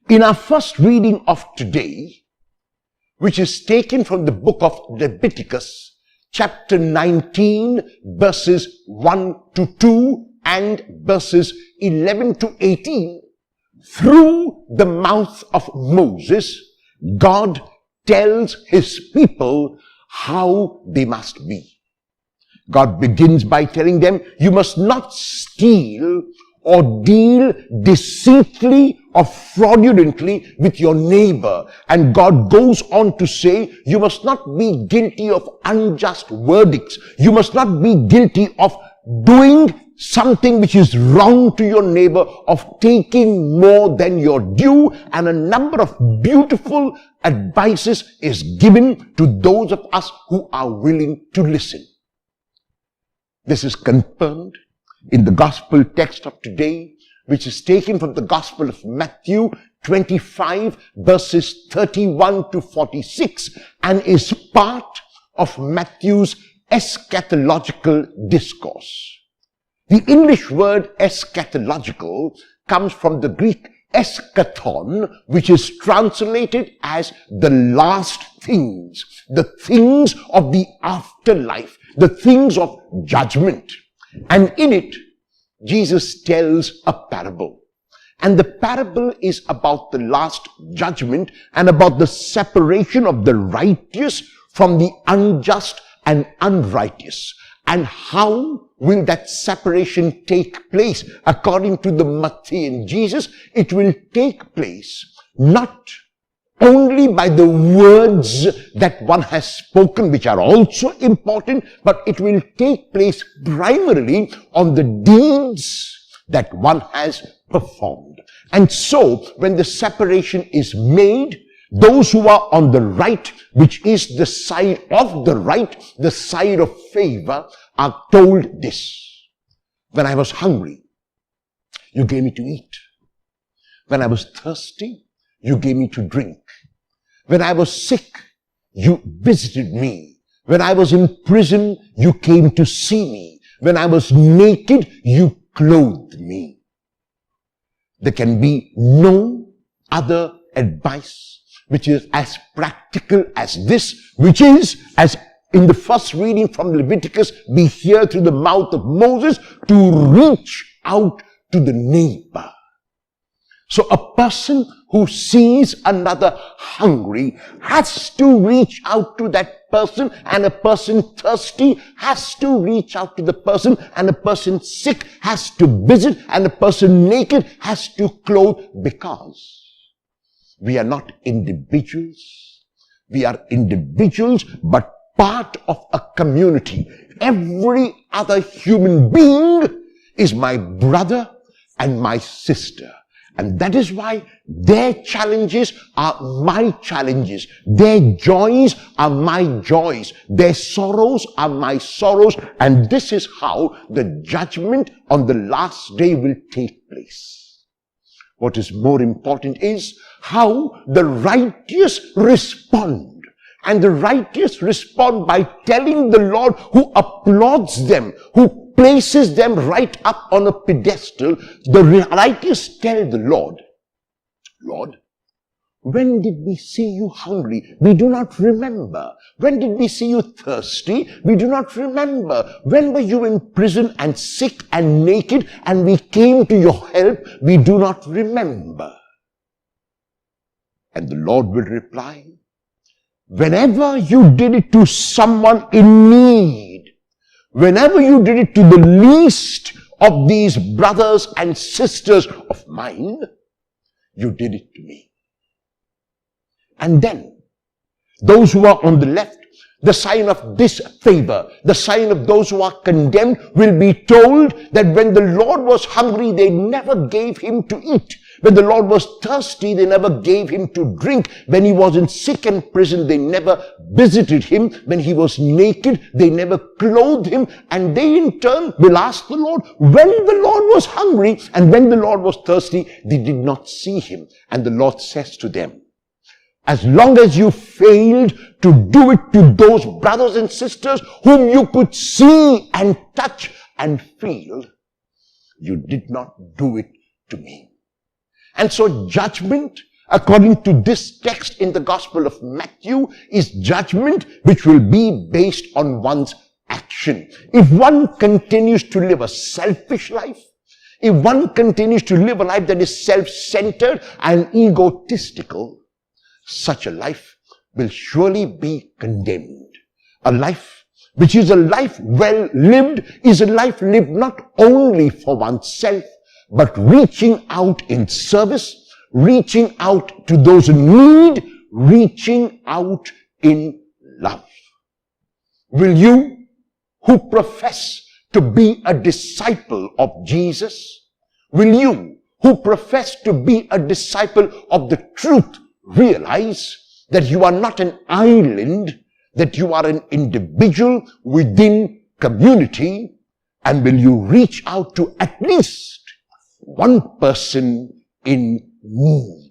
In our first reading of today, which is taken from the book of Leviticus, chapter 19, verses 1 to 2 and verses 11 to 18, through the mouth of Moses, God tells his people how they must be. God begins by telling them, you must not steal or deal deceitfully or fraudulently with your neighbor. And God goes on to say, you must not be guilty of unjust verdicts. You must not be guilty of doing something which is wrong to your neighbor, of taking more than your due, and a number of beautiful advices is given to those of us who are willing to listen. This is confirmed in the gospel text of today, which is taken from the Gospel of Matthew 25, verses 31 to 46, and is part of Matthew's eschatological discourse. The English word eschatological comes from the Greek eschaton, which is translated as the last things, the things of the afterlife, the things of judgment. And in it, Jesus tells a parable. And the parable is about the last judgment and about the separation of the righteous from the unjust and unrighteous. And how will that separation take place? According to the Matthean Jesus, it will take place not only by the words that one has spoken, which are also important, but it will take place primarily on the deeds that one has performed. And so, when the separation is made, those who are on the right, which is the side of the right, the side of favor, are told this: when I was hungry, you gave me to eat. When I was thirsty, you gave me to drink. When I was sick, you visited me. When I was in prison, you came to see me. When I was naked, you clothed me. There can be no other advice which is as practical as this, which is, as in the first reading from Leviticus, we hear through the mouth of Moses, to reach out to the neighbor. So a person who sees another hungry has to reach out to that person, and a person thirsty has to reach out to the person, and a person sick has to visit, and a person naked has to clothe, because we are not individuals. We are individuals, but part of a community. Every other human being is my brother and my sister. And that is why their challenges are my challenges. Their joys are my joys. Their sorrows are my sorrows. And this is how the judgment on the last day will take place. What is more important is how the righteous respond. And the righteous respond by telling the Lord, who applauds them, who places them right up on a pedestal. The righteous tell the Lord, Lord, when did we see you hungry? We do not remember. When did we see you thirsty? We do not remember. When were you in prison and sick and naked and we came to your help? We do not remember. And the Lord will reply, whenever you did it to someone in need, whenever you did it to the least of these brothers and sisters of mine, you did it to me. And then, those who are on the left, the sign of disfavor, the sign of those who are condemned, will be told that when the Lord was hungry, they never gave him to eat. When the Lord was thirsty, they never gave him to drink. When he was in sick and prison, they never visited him. When he was naked, they never clothed him. And they in turn will ask the Lord, when the Lord was hungry and when the Lord was thirsty, they did not see him. And the Lord says to them, as long as you failed to do it to those brothers and sisters whom you could see and touch and feel, you did not do it to me. And so judgment according to this text in the Gospel of Matthew, is judgment which will be based on one's action. If one continues to live a selfish life, if one continues to live a life that is self-centered and egotistical, such a life will surely be condemned. A life which is a life well lived is a life lived not only for oneself, but reaching out in service, reaching out to those in need, reaching out in love. Will you, who profess to be a disciple of Jesus, will you, who profess to be a disciple of the truth, realize that you are not an island, that you are an individual within community, and will you reach out to at least one person in need?